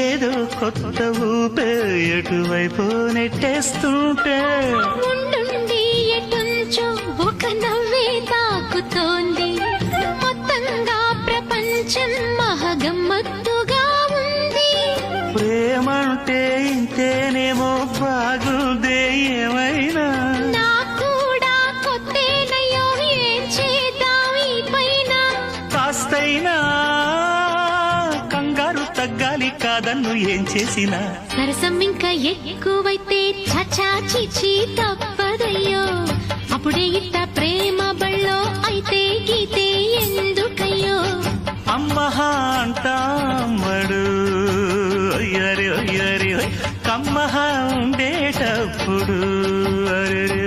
ఏదో కొత్త ఊపే ఎటువైపు నెట్టేస్తుంటే ఉండుండి ఎటుంచో ఒక నవ్వే తాకుతోంది. మొత్తంగా ప్రపంచం మహగమ్మత్తుగా ఉంది. ప్రేమంటే ఇంతేనేమో బాగుందే ఏమైనా నాకు కూడా కొత్తేనయ్యో, ఏం చేద్దాం ఈ పైన. కాస్తైనా కంగారు తగ్గాలి కాదన్ను ఏం చేసినా సరసం ఇంకా ఎక్కువైతే చచా చిచి తప్పదయ్యో. అప్పుడే ఇట్ట ప్రేమ బళ్ళో అయితే గీతే ఎందుకయ్యో. అమ్మహా అంటామడు అయ్యరే అయ్యరే కమ్మహా ఉండేటప్పుడు అరే